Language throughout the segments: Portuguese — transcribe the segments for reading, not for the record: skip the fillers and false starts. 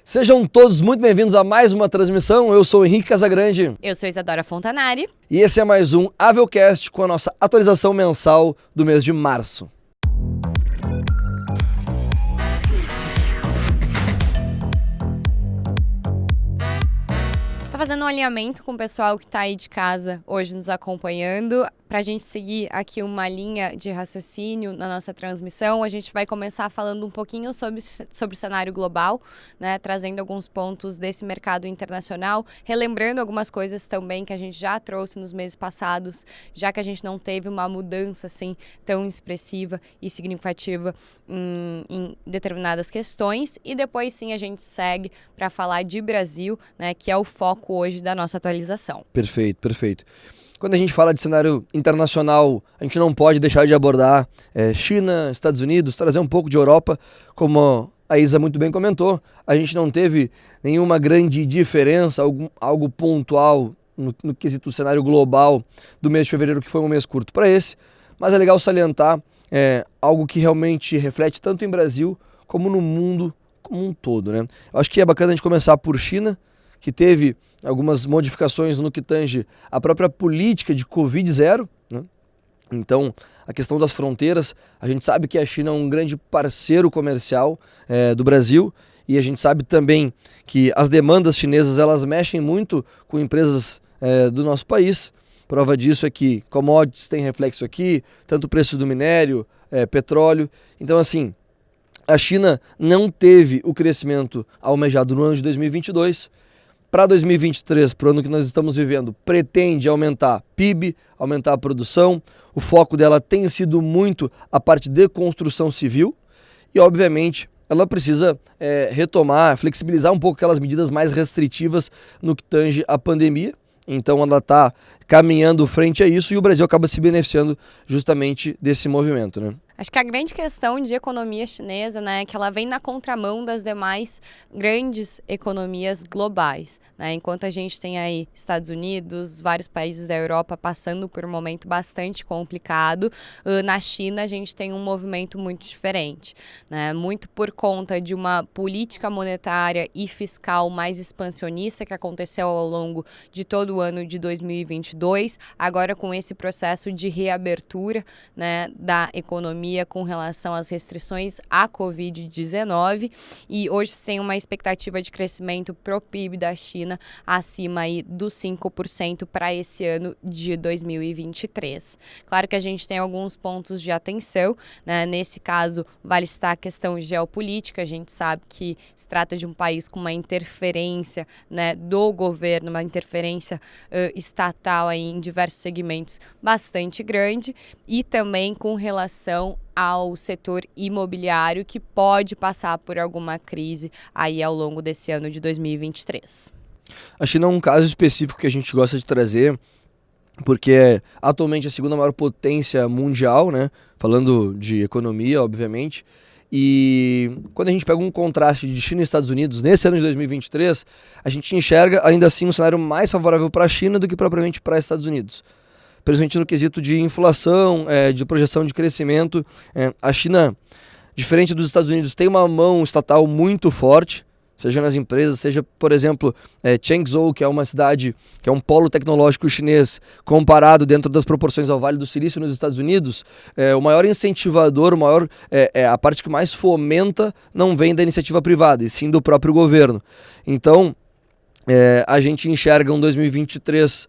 Sejam todos muito bem-vindos a mais uma transmissão. Eu sou o Henrique Casagrande. Eu sou Isadora Fontanari. E esse é mais um Avelcast com a nossa atualização mensal do mês de março. Só fazendo um alinhamento com o pessoal que está aí de casa hoje nos acompanhando, para a gente seguir aqui uma linha de raciocínio na nossa transmissão, a gente vai começar falando um pouquinho sobre o cenário global, né, trazendo alguns pontos desse mercado internacional, relembrando algumas coisas também que a gente já trouxe nos meses passados, já que a gente não teve uma mudança assim tão expressiva e significativa em determinadas questões, e depois sim a gente segue para falar de Brasil, né, que é o foco hoje da nossa atualização. Perfeito, perfeito. Quando a gente fala de cenário internacional, a gente não pode deixar de abordar China, Estados Unidos, trazer um pouco de Europa, como a Isa muito bem comentou. A gente não teve nenhuma grande diferença, algo pontual no quesito cenário global do mês de fevereiro, que foi um mês curto para esse, mas é legal salientar algo que realmente reflete tanto em Brasil como no mundo como um todo, né? Eu acho que é bacana a gente começar por China, que teve algumas modificações no que tange a própria política de Covid-0, né? Então, a questão das fronteiras, a gente sabe que a China é um grande parceiro comercial do Brasil, e a gente sabe também que as demandas chinesas elas mexem muito com empresas do nosso país. Prova disso é que commodities têm reflexo aqui, tanto o preço do minério, petróleo. Então, assim, a China não teve o crescimento almejado no ano de 2022. Para 2023, para o ano que nós estamos vivendo, pretende aumentar PIB, aumentar a produção. O foco dela tem sido muito a parte de construção civil e, obviamente, ela precisa retomar, flexibilizar um pouco aquelas medidas mais restritivas no que tange a pandemia. Então ela está caminhando frente a isso e o Brasil acaba se beneficiando justamente desse movimento, né? Acho que a grande questão de economia chinesa, né, é que ela vem na contramão das demais grandes economias globais, né? Enquanto a gente tem aí Estados Unidos, vários países da Europa passando por um momento bastante complicado, na China a gente tem um movimento muito diferente, né? Muito por conta de uma política monetária e fiscal mais expansionista que aconteceu ao longo de todo o ano de 2022, agora com esse processo de reabertura, né, da economia com relação às restrições à Covid-19, e hoje se tem uma expectativa de crescimento pro PIB da China acima aí dos 5% para esse ano de 2023. Claro que a gente tem alguns pontos de atenção, né? Nesse caso vale citar a questão geopolítica. A gente sabe que se trata de um país com uma interferência, né, do governo, uma interferência estatal aí em diversos segmentos bastante grande, e também com relação ao setor imobiliário, que pode passar por alguma crise aí ao longo desse ano de 2023. A China é um caso específico que a gente gosta de trazer, porque é atualmente a segunda maior potência mundial, né? Falando de economia, obviamente. E quando a gente pega um contraste de China e Estados Unidos nesse ano de 2023, a gente enxerga ainda assim um cenário mais favorável para a China do que propriamente para os Estados Unidos. Principalmente no quesito de inflação, de projeção de crescimento. A China, diferente dos Estados Unidos, tem uma mão estatal muito forte, seja nas empresas, seja, por exemplo, Changzhou, que é uma cidade, que é um polo tecnológico chinês, comparado dentro das proporções ao Vale do Silício nos Estados Unidos, o maior incentivador, a parte que mais fomenta não vem da iniciativa privada, e sim do próprio governo. Então, a gente enxerga um 2023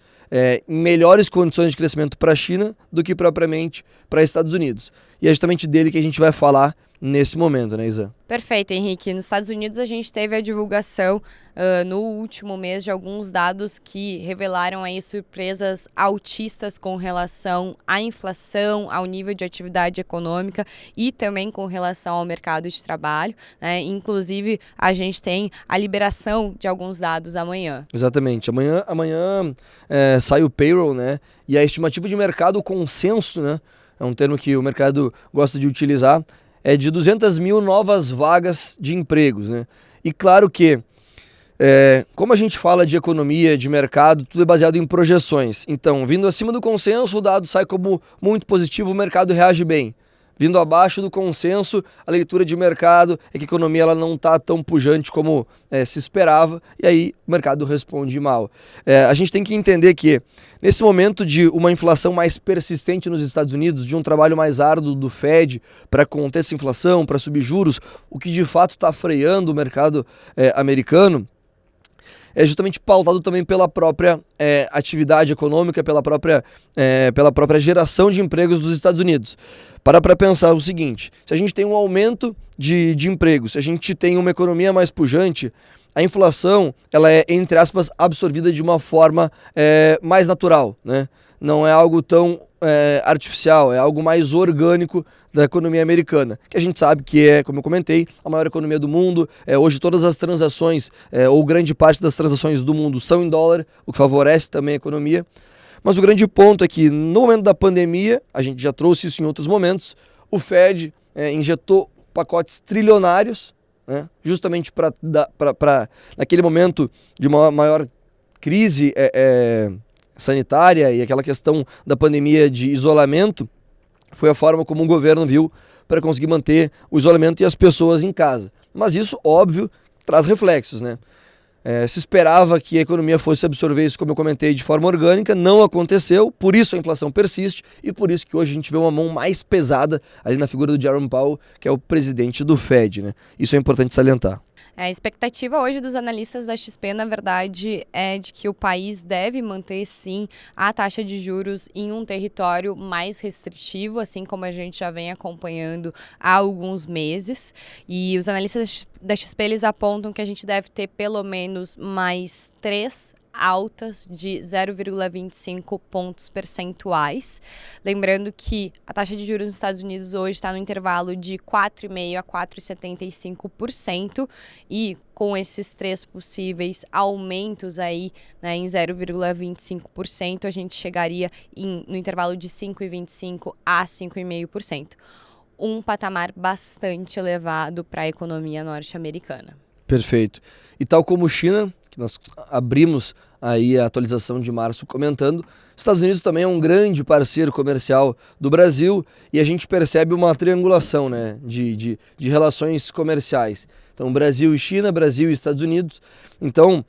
em melhores condições de crescimento para a China do que propriamente para os Estados Unidos. E é justamente dele que a gente vai falar nesse momento, né, Isa? Perfeito, Henrique. Nos Estados Unidos a gente teve a divulgação no último mês de alguns dados que revelaram aí surpresas altistas com relação à inflação, ao nível de atividade econômica e também com relação ao mercado de trabalho, né? Inclusive, a gente tem a liberação de alguns dados amanhã. Exatamente. Amanhã sai o payroll, né? E a estimativa de mercado, o consenso, né? É um termo que o mercado gosta de utilizar, é de 200 mil novas vagas de empregos, né? E claro que, como a gente fala de economia, de mercado, tudo é baseado em projeções. Então, vindo acima do consenso, o dado sai como muito positivo, o mercado reage bem. Vindo abaixo do consenso, a leitura de mercado é que a economia ela não está tão pujante como se esperava, e aí o mercado responde mal. A gente tem que entender que, nesse momento de uma inflação mais persistente nos Estados Unidos, de um trabalho mais árduo do Fed para conter essa inflação, para subir juros, o que de fato está freando o mercado americano, é justamente pautado também pela própria atividade econômica, pela própria geração de empregos dos Estados Unidos. Para pensar o seguinte, se a gente tem um aumento de empregos, se a gente tem uma economia mais pujante, a inflação ela é, entre aspas, absorvida de uma forma mais natural, né? Não é algo tão artificial, é algo mais orgânico da economia americana, que a gente sabe que é, como eu comentei, a maior economia do mundo. Hoje todas as transações, ou grande parte das transações do mundo são em dólar, o que favorece também a economia. Mas o grande ponto é que no momento da pandemia, a gente já trouxe isso em outros momentos, o Fed injetou pacotes trilionários, né, justamente para naquele momento de uma maior crise sanitária e aquela questão da pandemia de isolamento, foi a forma como o governo viu para conseguir manter o isolamento e as pessoas em casa. Mas isso, óbvio, traz reflexos, né? Se esperava que a economia fosse absorver isso, como eu comentei, de forma orgânica, não aconteceu, por isso a inflação persiste e por isso que hoje a gente vê uma mão mais pesada ali na figura do Jerome Powell, que é o presidente do Fed, né? Isso é importante salientar. A expectativa hoje dos analistas da XP, na verdade, é de que o país deve manter, sim, a taxa de juros em um território mais restritivo, assim como a gente já vem acompanhando há alguns meses. E os analistas da XP, eles apontam que a gente deve ter pelo menos mais 3 altas de 0,25 pontos percentuais. Lembrando que a taxa de juros nos Estados Unidos hoje está no intervalo de 4,5% a 4,75% e com esses 3 possíveis aumentos aí, né, em 0,25%, a gente chegaria no intervalo de 5,25% a 5,5%. Um patamar bastante elevado para a economia norte-americana. Perfeito. E tal como China, que nós abrimos aí a atualização de março comentando, Estados Unidos também é um grande parceiro comercial do Brasil e a gente percebe uma triangulação, né, de relações comerciais. Então, Brasil e China, Brasil e Estados Unidos. Então,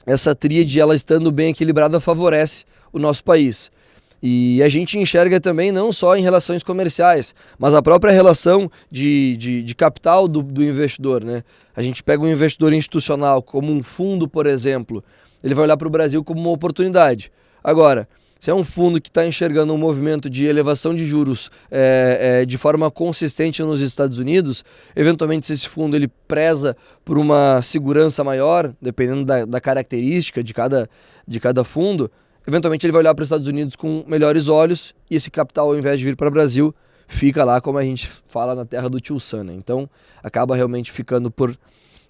essa tríade, ela estando bem equilibrada, favorece o nosso país. E a gente enxerga também não só em relações comerciais, mas a própria relação de capital do investidor, né? A gente pega um investidor institucional, como um fundo, por exemplo, ele vai olhar para o Brasil como uma oportunidade. Agora, se é um fundo que está enxergando um movimento de elevação de juros de forma consistente nos Estados Unidos, eventualmente se esse fundo ele preza por uma segurança maior, dependendo da característica de cada fundo, eventualmente ele vai olhar para os Estados Unidos com melhores olhos e esse capital, ao invés de vir para o Brasil, fica lá, como a gente fala, na terra do tio Sam, né? Então, acaba realmente ficando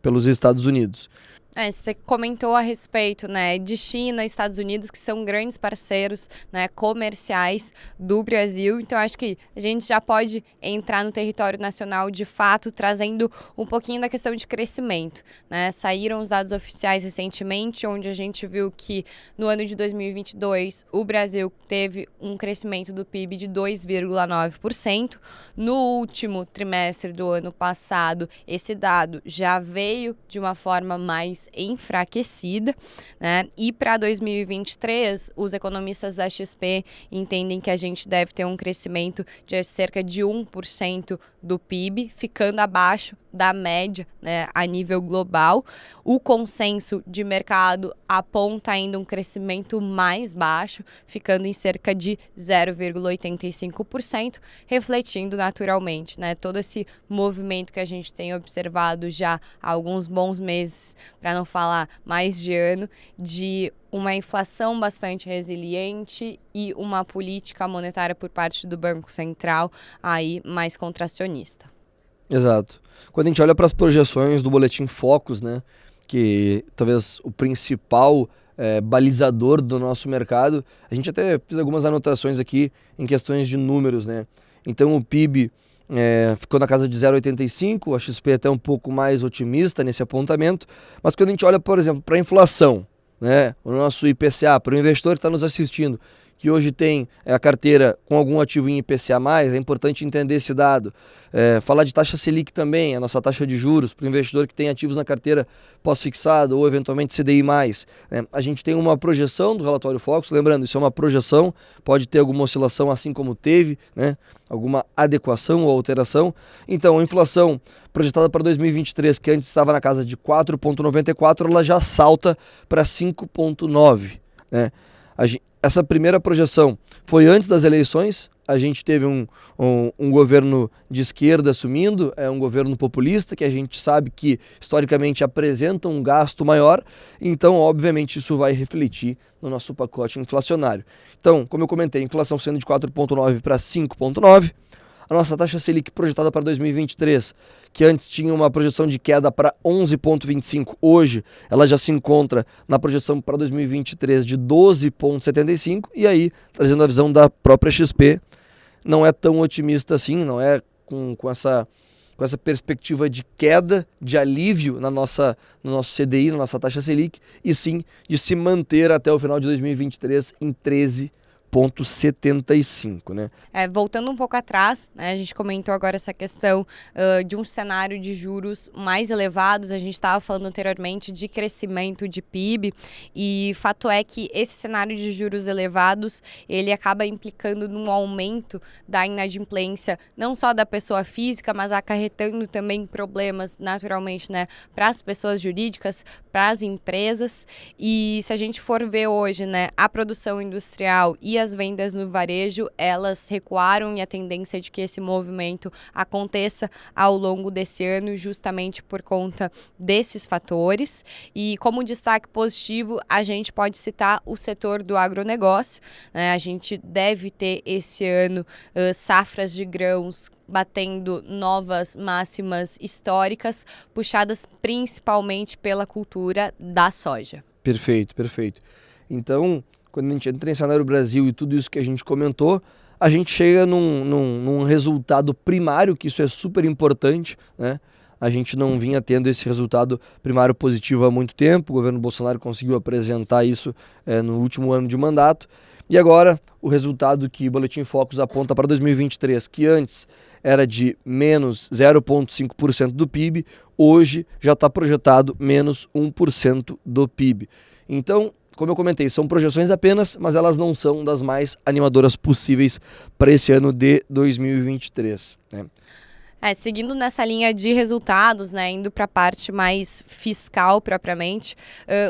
pelos Estados Unidos. Você comentou a respeito, né, de China e Estados Unidos, que são grandes parceiros, né, comerciais do Brasil. Então, acho que a gente já pode entrar no território nacional de fato, trazendo um pouquinho da questão de crescimento, né? Saíram os dados oficiais recentemente, onde a gente viu que no ano de 2022 o Brasil teve um crescimento do PIB de 2,9%. No último trimestre do ano passado, esse dado já veio de uma forma mais enfraquecida, né? E para 2023, os economistas da XP entendem que a gente deve ter um crescimento de cerca de 1% do PIB, ficando abaixo da média, né, a nível global. O consenso de mercado aponta ainda um crescimento mais baixo, ficando em cerca de 0,85%, refletindo naturalmente, né, todo esse movimento que a gente tem observado já há alguns bons meses, para não falar mais de ano, de uma inflação bastante resiliente e uma política monetária por parte do Banco Central aí mais contracionista. Exato. Quando a gente olha para as projeções do Boletim Focus, né, que talvez o principal balizador do nosso mercado, a gente até fez algumas anotações aqui em questões de números, né? Então o PIB ficou na casa de 0,85, a XP é até um pouco mais otimista nesse apontamento, mas quando a gente olha, por exemplo, para a inflação, né, o nosso IPCA, para o investidor que está nos assistindo, que hoje tem a carteira com algum ativo em IPCA+, é importante entender esse dado. Falar de taxa Selic também, a nossa taxa de juros, para o investidor que tem ativos na carteira pós-fixado ou eventualmente CDI+. Né? A gente tem uma projeção do relatório Focus, lembrando, isso é uma projeção, pode ter alguma oscilação assim como teve, né? Alguma adequação ou alteração. Então, a inflação projetada para 2023, que antes estava na casa de 4,94, ela já salta para 5,9. Né? Essa primeira projeção foi antes das eleições. A gente teve um governo de esquerda assumindo, um governo populista, que a gente sabe que historicamente apresenta um gasto maior, então obviamente isso vai refletir no nosso pacote inflacionário. Então, como eu comentei, inflação sendo de 4,9 para 5,9, a nossa taxa Selic projetada para 2023, que antes tinha uma projeção de queda para 11,25, hoje ela já se encontra na projeção para 2023 de 12,75, e aí, trazendo a visão da própria XP, não é tão otimista assim, não é com essa perspectiva de queda, de alívio no nosso CDI, na nossa taxa Selic, e sim de se manter até o final de 2023 em 13,75, né? Voltando um pouco atrás, né, a gente comentou agora essa questão de um cenário de juros mais elevados, a gente estava falando anteriormente de crescimento de PIB, e fato é que esse cenário de juros elevados, ele acaba implicando num aumento da inadimplência, não só da pessoa física, mas acarretando também problemas, naturalmente, né, para as pessoas jurídicas, para as empresas. E se a gente for ver hoje, né, a produção industrial e as vendas no varejo, elas recuaram, e a tendência é de que esse movimento aconteça ao longo desse ano, justamente por conta desses fatores. E como destaque positivo, a gente pode citar o setor do agronegócio, né? A gente deve ter esse ano safras de grãos batendo novas máximas históricas, puxadas principalmente pela cultura da soja. Perfeito, perfeito. Então, quando a gente entra em cenário Brasil e tudo isso que a gente comentou, a gente chega num resultado primário, que isso é super importante, né? A gente não vinha tendo esse resultado primário positivo há muito tempo, o governo Bolsonaro conseguiu apresentar isso no último ano de mandato, e agora o resultado que o Boletim Focus aponta para 2023, que antes era de menos 0,5% do PIB, hoje já está projetado menos 1% do PIB. Então, como eu comentei, são projeções apenas, mas elas não são das mais animadoras possíveis para esse ano de 2023, né? Seguindo nessa linha de resultados, né, indo para a parte mais fiscal propriamente,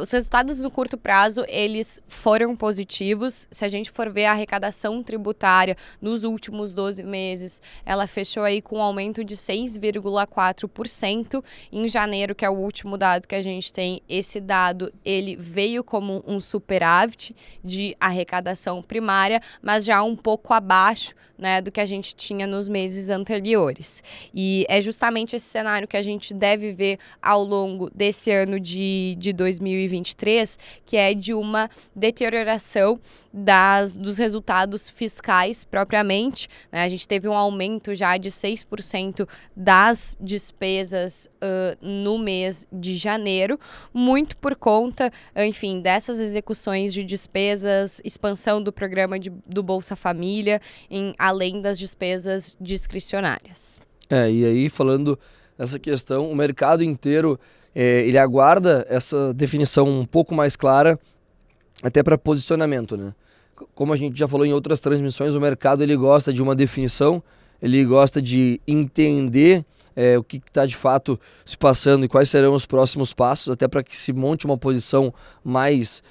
os resultados no curto prazo, eles foram positivos. Se a gente for ver a arrecadação tributária nos últimos 12 meses, ela fechou aí com um aumento de 6,4%. Em janeiro, que é o último dado que a gente tem, esse dado ele veio como um superávit de arrecadação primária, mas já um pouco abaixo, né, do que a gente tinha nos meses anteriores. E é justamente esse cenário que a gente deve ver ao longo desse ano de 2023, que é de uma deterioração dos resultados fiscais propriamente, né? A gente teve um aumento já de 6% das despesas no mês de janeiro, muito por conta, enfim, dessas execuções de despesas, expansão do programa do Bolsa Família, além das despesas discricionárias. E aí, falando nessa questão, o mercado inteiro ele aguarda essa definição um pouco mais clara, até para posicionamento, né? Como a gente já falou em outras transmissões, o mercado ele gosta de uma definição, ele gosta de entender o que está de fato se passando e quais serão os próximos passos, até para que se monte uma posição mais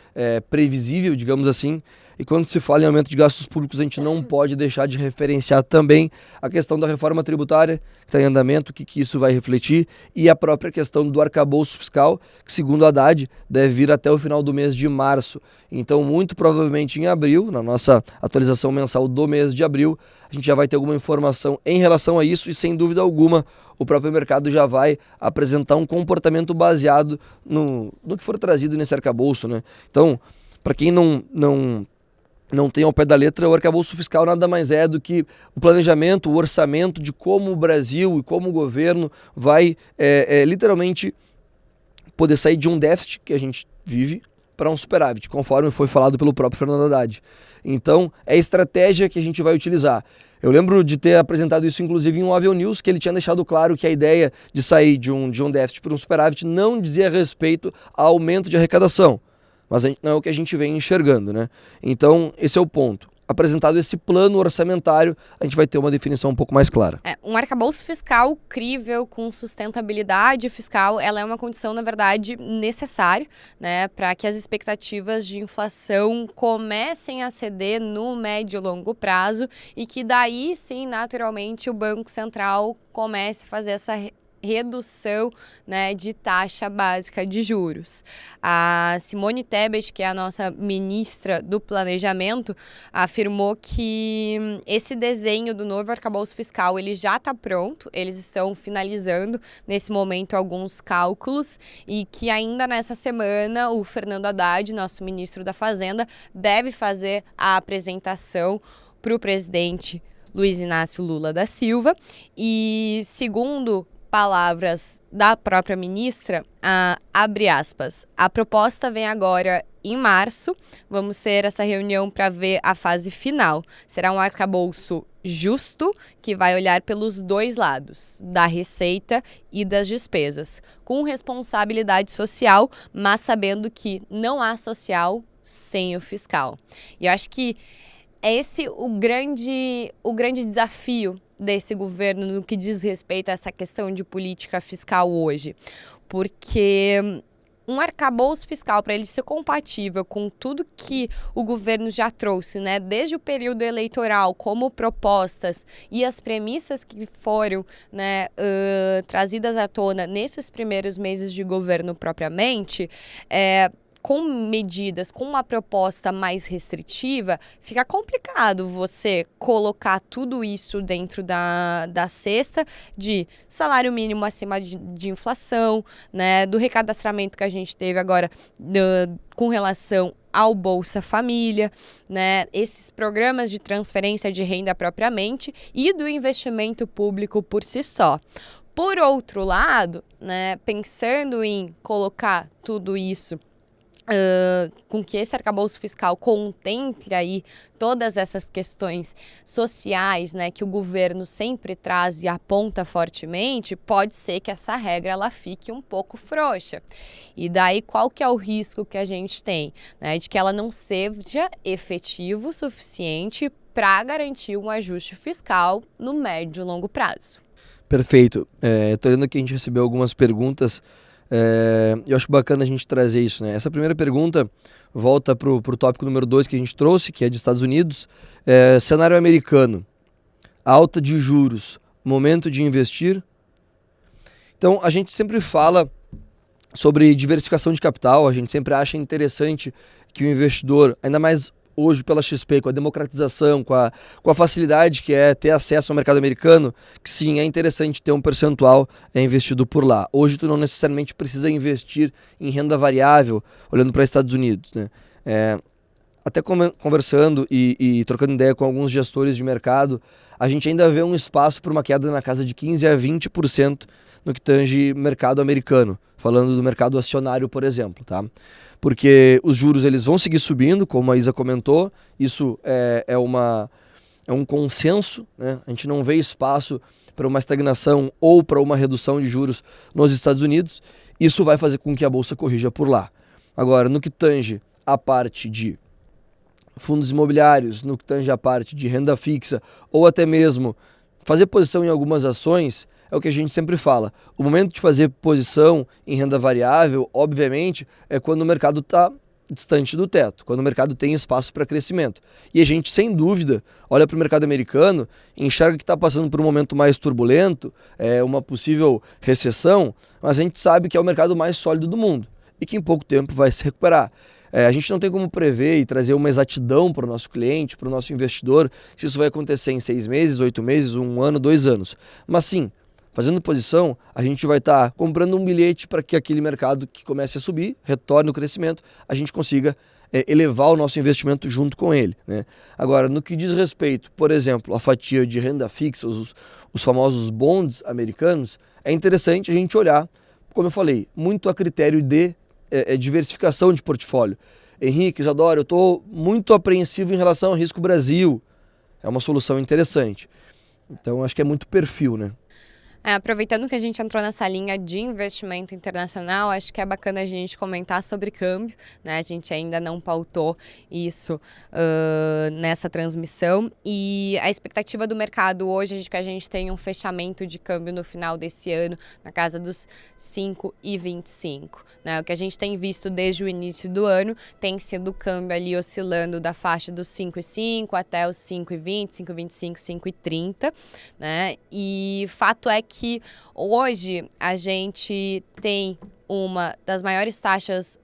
previsível, digamos assim. E quando se fala em aumento de gastos públicos, a gente não pode deixar de referenciar também a questão da reforma tributária, que está em andamento, o que isso vai refletir, e a própria questão do arcabouço fiscal, que segundo a Haddad, deve vir até o final do mês de março. Então, muito provavelmente em abril, na nossa atualização mensal do mês de abril, a gente já vai ter alguma informação em relação a isso, e sem dúvida alguma, o próprio mercado já vai apresentar um comportamento baseado no que for trazido nesse arcabouço, né? Então, para quem não tem ao pé da letra, o arcabouço fiscal nada mais é do que o planejamento, o orçamento de como o Brasil e como o governo vai literalmente poder sair de um déficit que a gente vive, para um superávit, conforme foi falado pelo próprio Fernando Haddad. Então, é a estratégia que a gente vai utilizar. Eu lembro de ter apresentado isso, inclusive, em um Avel News, que ele tinha deixado claro que a ideia de sair de um déficit para um superávit não dizia respeito a aumento de arrecadação. Mas não é o que a gente vem enxergando, né? Então, esse é o ponto. Apresentado esse plano orçamentário, a gente vai ter uma definição um pouco mais clara. Um arcabouço fiscal crível, com sustentabilidade fiscal, ela é uma condição, na verdade, necessária, né, para que as expectativas de inflação comecem a ceder no médio e longo prazo e que daí, sim, naturalmente, o Banco Central comece a fazer essa redução, né, de taxa básica de juros. A Simone Tebet, que é a nossa ministra do Planejamento, afirmou que esse desenho do novo arcabouço fiscal ele já está pronto, eles estão finalizando nesse momento alguns cálculos e que ainda nessa semana o Fernando Haddad, nosso ministro da Fazenda, deve fazer a apresentação para o presidente Luiz Inácio Lula da Silva e, segundo palavras da própria ministra, abre aspas, a proposta vem agora em março, vamos ter essa reunião para ver a fase final. Será um arcabouço justo que vai olhar pelos dois lados, da receita e das despesas, com responsabilidade social, mas sabendo que não há social sem o fiscal. E eu acho que é esse o grande desafio desse governo no que diz respeito a essa questão de política fiscal hoje. Porque um arcabouço fiscal, para ele ser compatível com tudo que o governo já trouxe, né, desde o período eleitoral, como propostas e as premissas que foram, né, trazidas à tona nesses primeiros meses de governo propriamente, com medidas, com uma proposta mais restritiva, fica complicado você colocar tudo isso dentro da cesta de salário mínimo acima de inflação, né, do recadastramento que a gente teve agora com relação ao Bolsa Família, né, esses programas de transferência de renda propriamente e do investimento público por si só. Por outro lado, né, pensando em colocar tudo isso com que esse arcabouço fiscal contemple aí todas essas questões sociais, né, que o governo sempre traz e aponta fortemente, pode ser que essa regra ela fique um pouco frouxa. E daí qual que é o risco que a gente tem? Né, de que ela não seja efetivo o suficiente para garantir um ajuste fiscal no médio e longo prazo. Perfeito. Estou lendo aqui, a gente recebeu algumas perguntas. Eu acho bacana a gente trazer isso, né? Essa primeira pergunta volta para o tópico número 2 que a gente trouxe, que é de Estados Unidos. Cenário americano, alta de juros, momento de investir. Então, a gente sempre fala sobre diversificação de capital, a gente sempre acha interessante que o investidor, ainda mais hoje pela XP, com a democratização, com a facilidade que é ter acesso ao mercado americano, que sim, é interessante ter um percentual investido por lá. Hoje tu não necessariamente precisa investir em renda variável, olhando para os Estados Unidos, né? Até conversando e trocando ideia com alguns gestores de mercado, a gente ainda vê um espaço para uma queda na casa de 15% a 20% no que tange mercado americano, falando do mercado acionário, por exemplo, tá? Porque os juros eles vão seguir subindo, como a Isa comentou, isso é um consenso, né? A gente não vê espaço para uma estagnação ou para uma redução de juros nos Estados Unidos, isso vai fazer com que a bolsa corrija por lá. Agora, no que tange a parte de fundos imobiliários, no que tange a parte de renda fixa ou até mesmo fazer posição em algumas ações, é o que a gente sempre fala. O momento de fazer posição em renda variável, obviamente, é quando o mercado está distante do teto, quando o mercado tem espaço para crescimento. E a gente, sem dúvida, olha para o mercado americano, enxerga que está passando por um momento mais turbulento, uma possível recessão, mas a gente sabe que é o mercado mais sólido do mundo e que em pouco tempo vai se recuperar. A gente não tem como prever e trazer uma exatidão para o nosso cliente, para o nosso investidor, se isso vai acontecer em 6 meses, 8 meses, 1 ano, 2 anos. Mas sim, fazendo posição, a gente vai estar comprando um bilhete para que aquele mercado que comece a subir, retorne o crescimento, a gente consiga elevar o nosso investimento junto com ele, né? Agora, no que diz respeito, por exemplo, à fatia de renda fixa, os famosos bonds americanos, é interessante a gente olhar, como eu falei, muito a critério de diversificação de portfólio. Henrique, Isadora, eu estou muito apreensivo em relação ao risco Brasil. É uma solução interessante. Então, acho que é muito perfil, né? Aproveitando que a gente entrou nessa linha de investimento internacional, acho que é bacana a gente comentar sobre câmbio, né? A gente ainda não pautou isso nessa transmissão, e a expectativa do mercado hoje é que a gente tenha um fechamento de câmbio no final desse ano na casa dos 5,25, né? O que a gente tem visto desde o início do ano tem sido o câmbio ali oscilando da faixa dos 5,5 até os 5,20, 5,25, 5,30, né? E fato é que hoje a gente tem uma das maiores taxas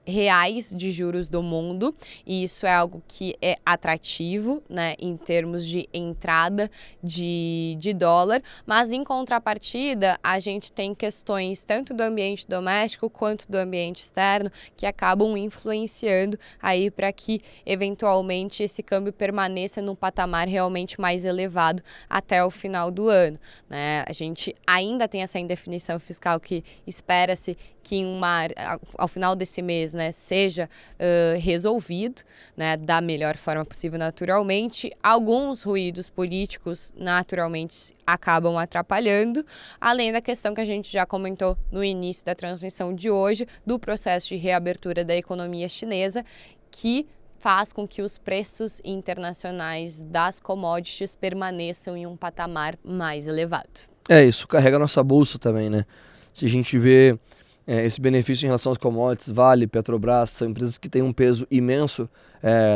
reais de juros do mundo, e isso é algo que é atrativo, né, em termos de entrada de dólar, mas em contrapartida a gente tem questões tanto do ambiente doméstico quanto do ambiente externo que acabam influenciando aí para que eventualmente esse câmbio permaneça num patamar realmente mais elevado até o final do ano, né? A gente ainda tem essa indefinição fiscal que espera-se que ao final desse mês, né, seja resolvido, né, da melhor forma possível naturalmente. Alguns ruídos políticos naturalmente acabam atrapalhando, além da questão que a gente já comentou no início da transmissão de hoje, do processo de reabertura da economia chinesa, que faz com que os preços internacionais das commodities permaneçam em um patamar mais elevado. Isso carrega a nossa bolsa também, né? Se a gente vê esse benefício em relação aos commodities, Vale, Petrobras, são empresas que têm um peso imenso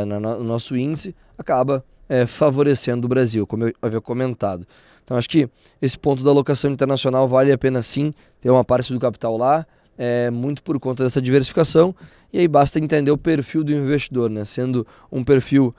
no nosso índice, acaba favorecendo o Brasil, como eu havia comentado. Então acho que esse ponto da alocação internacional vale a pena sim ter uma parte do capital lá, muito por conta dessa diversificação, e aí basta entender o perfil do investidor, né? Sendo um perfil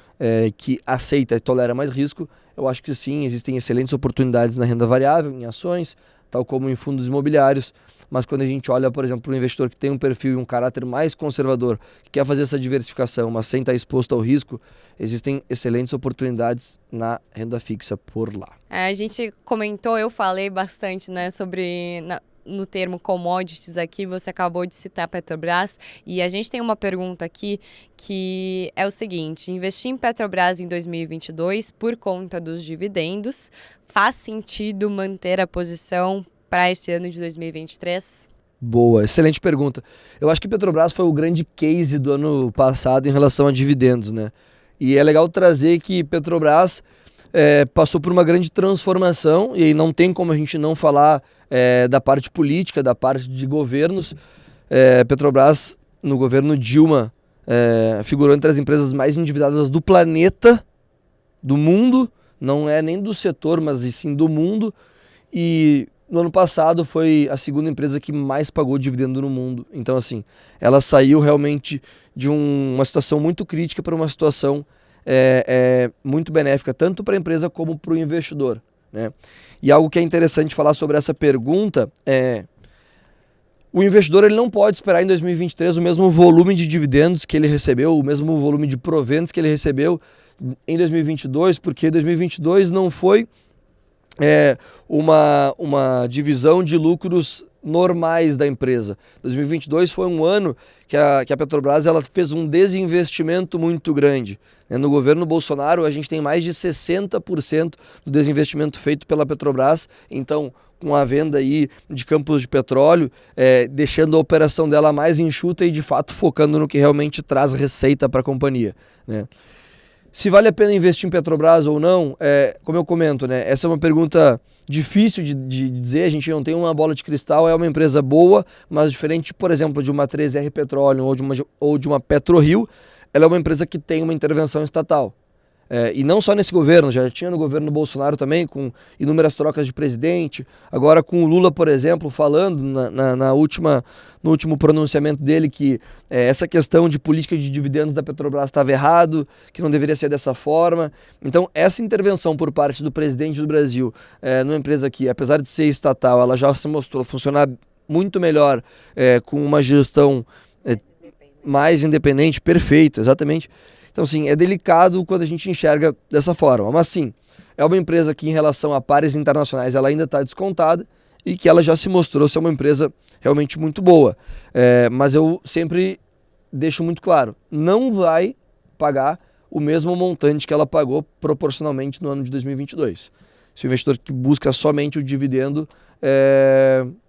que aceita e tolera mais risco, eu acho que sim, existem excelentes oportunidades na renda variável, em ações, tal como em fundos imobiliários, mas quando a gente olha, por exemplo, para um investidor que tem um perfil e um caráter mais conservador, que quer fazer essa diversificação, mas sem estar exposto ao risco, existem excelentes oportunidades na renda fixa por lá. A gente comentou, eu falei bastante, né, sobre no termo commodities aqui, você acabou de citar a Petrobras, e a gente tem uma pergunta aqui que é o seguinte: investir em Petrobras em 2022 por conta dos dividendos, faz sentido manter a posição para esse ano de 2023? Boa, excelente pergunta. Eu acho que Petrobras foi o grande case do ano passado em relação a dividendos, né? E é legal trazer que Petrobras passou por uma grande transformação, e aí não tem como a gente não falar da parte política, da parte de governos. Petrobras, no governo Dilma, figurou entre as empresas mais endividadas do planeta, do mundo, não é nem do setor, mas e sim do mundo, e no ano passado foi a segunda empresa que mais pagou dividendo no mundo. Então, assim, ela saiu realmente de uma situação muito crítica para uma situação muito benéfica, tanto para a empresa como para o investidor, né? E algo que é interessante falar sobre essa pergunta o investidor ele não pode esperar em 2023 o mesmo volume de dividendos que ele recebeu, o mesmo volume de proventos que ele recebeu em 2022, porque 2022 não foi uma divisão de lucros normais da empresa. 2022 foi um ano que a Petrobras ela fez um desinvestimento muito grande. No governo Bolsonaro, a gente tem mais de 60% do desinvestimento feito pela Petrobras, então com a venda aí de campos de petróleo, deixando a operação dela mais enxuta e de fato focando no que realmente traz receita para a companhia, né? Se vale a pena investir em Petrobras ou não, como eu comento, né? Essa é uma pergunta difícil de dizer, a gente não tem uma bola de cristal, é uma empresa boa, mas diferente, por exemplo, de uma 3R Petroleum ou de uma PetroRio, ela é uma empresa que tem uma intervenção estatal. E não só nesse governo, já tinha no governo Bolsonaro também, com inúmeras trocas de presidente, agora com o Lula, por exemplo, falando no último pronunciamento dele que essa questão de política de dividendos da Petrobras estava errado, que não deveria ser dessa forma. Então, essa intervenção por parte do presidente do Brasil numa empresa que, apesar de ser estatal, ela já se mostrou funcionar muito melhor, com uma gestão mais independente, perfeito, exatamente. Então, sim, é delicado quando a gente enxerga dessa forma. Mas, sim, é uma empresa que, em relação a pares internacionais, ela ainda está descontada. e que ela já se mostrou ser uma empresa realmente muito boa. Mas eu sempre deixo muito claro, não vai pagar o mesmo montante que ela pagou proporcionalmente no ano de 2022. Se o investidor que busca somente o dividendo,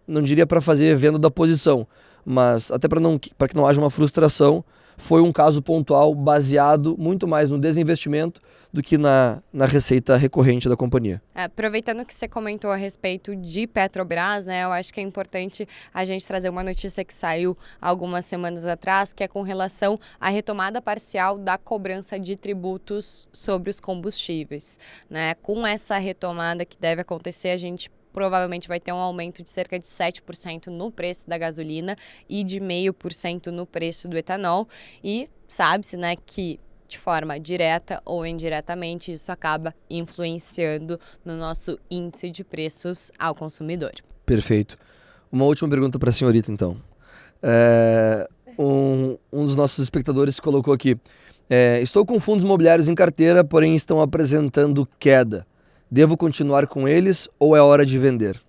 não diria para fazer venda da posição, mas até para que não haja uma frustração, foi um caso pontual baseado muito mais no desinvestimento do que na receita recorrente da companhia. Aproveitando que você comentou a respeito de Petrobras, né, eu acho que é importante a gente trazer uma notícia que saiu algumas semanas atrás, que é com relação à retomada parcial da cobrança de tributos sobre os combustíveis, né? Com essa retomada que deve acontecer, a gente provavelmente vai ter um aumento de cerca de 7% no preço da gasolina e de 0,5% no preço do etanol. E sabe-se, né, que de forma direta ou indiretamente isso acaba influenciando no nosso índice de preços ao consumidor. Perfeito. Uma última pergunta para a senhorita, então. Um dos nossos espectadores colocou aqui: estou com fundos imobiliários em carteira, porém estão apresentando queda. Devo continuar com eles ou é hora de vender?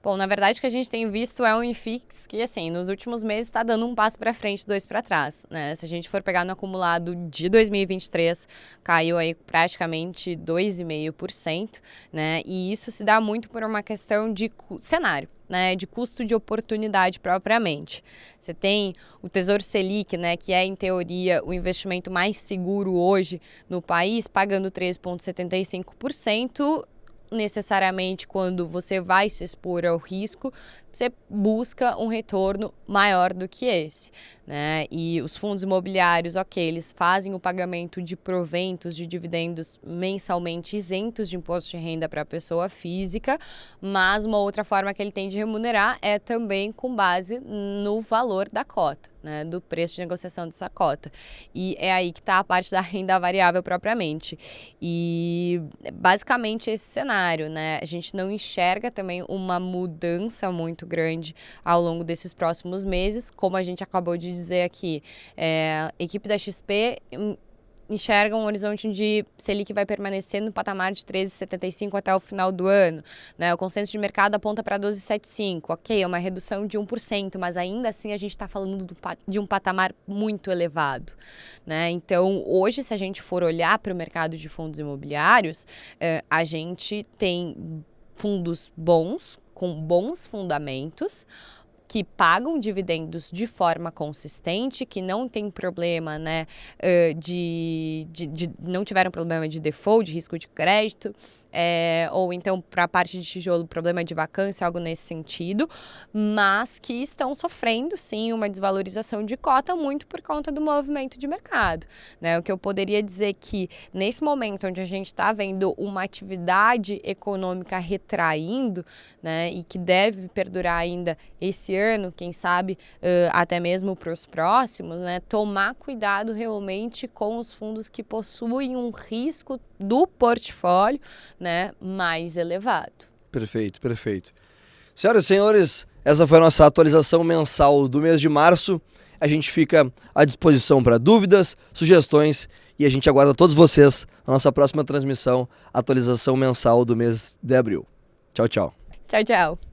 Bom, na verdade o que a gente tem visto é um IFIX que, assim, nos últimos meses está dando um passo para frente, 2 para trás, né? Se a gente for pegar no acumulado de 2023, caiu aí praticamente 2,5%, né? E isso se dá muito por uma questão de cenário, né, de custo de oportunidade propriamente. Você tem o Tesouro Selic, né, que é, em teoria, o investimento mais seguro hoje no país, pagando 3,75%. Necessariamente, quando você vai se expor ao risco, você busca um retorno maior do que esse, né? E os fundos imobiliários, ok, eles fazem o pagamento de proventos, de dividendos mensalmente isentos de imposto de renda para a pessoa física, mas uma outra forma que ele tem de remunerar é também com base no valor da cota, né, do preço de negociação dessa cota. E é aí que está a parte da renda variável propriamente. E basicamente esse cenário, né? A gente não enxerga também uma mudança muito grande ao longo desses próximos meses, como a gente acabou de dizer aqui. A equipe da XP enxerga um horizonte onde Selic vai permanecer no patamar de 13,75 até o final do ano, né? O consenso de mercado aponta para 12,75, ok, é uma redução de 1%, mas ainda assim a gente está falando de um patamar muito elevado, né? Então, hoje, se a gente for olhar para o mercado de fundos imobiliários, a gente tem fundos bons, com bons fundamentos, que pagam dividendos de forma consistente, que não tem problema, né, não tiveram problema de default, de risco de crédito, ou então para a parte de tijolo, problema de vacância, algo nesse sentido, mas que estão sofrendo, sim, uma desvalorização de cota muito por conta do movimento de mercado, né? O que eu poderia dizer que nesse momento onde a gente está vendo uma atividade econômica retraindo, né, e que deve perdurar ainda esse ano, quem sabe até mesmo para os próximos, né, tomar cuidado realmente com os fundos que possuem um risco do portfólio, né, mais elevado. Perfeito, perfeito. Senhoras e senhores, essa foi a nossa atualização mensal do mês de março. A gente fica à disposição para dúvidas, sugestões e a gente aguarda todos vocês na nossa próxima transmissão, atualização mensal do mês de abril. Tchau, tchau. Tchau, tchau.